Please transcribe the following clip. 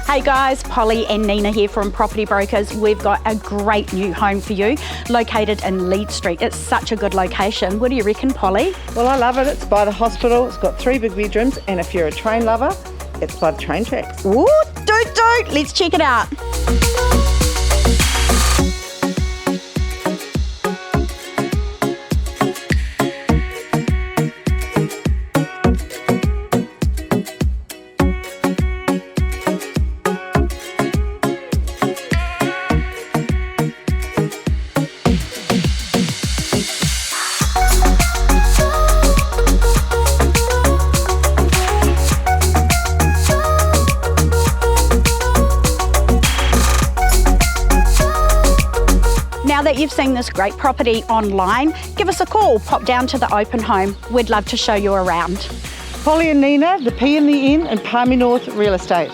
Hey guys, Polly and Nina here from Property Brokers. We've got a great new home for you, located in Leeds Street. It's such a good location. What do you reckon, Polly? Well, I love it. It's by the hospital. It's got 3 big bedrooms, and if you're a train lover, it's by the train tracks. Ooh, doot. Let's check it out. Now that you've seen this great property online, give us a call, pop down to the open home. We'd love to show you around. Polly and Nina, the P and the N in Palmy North Real Estate.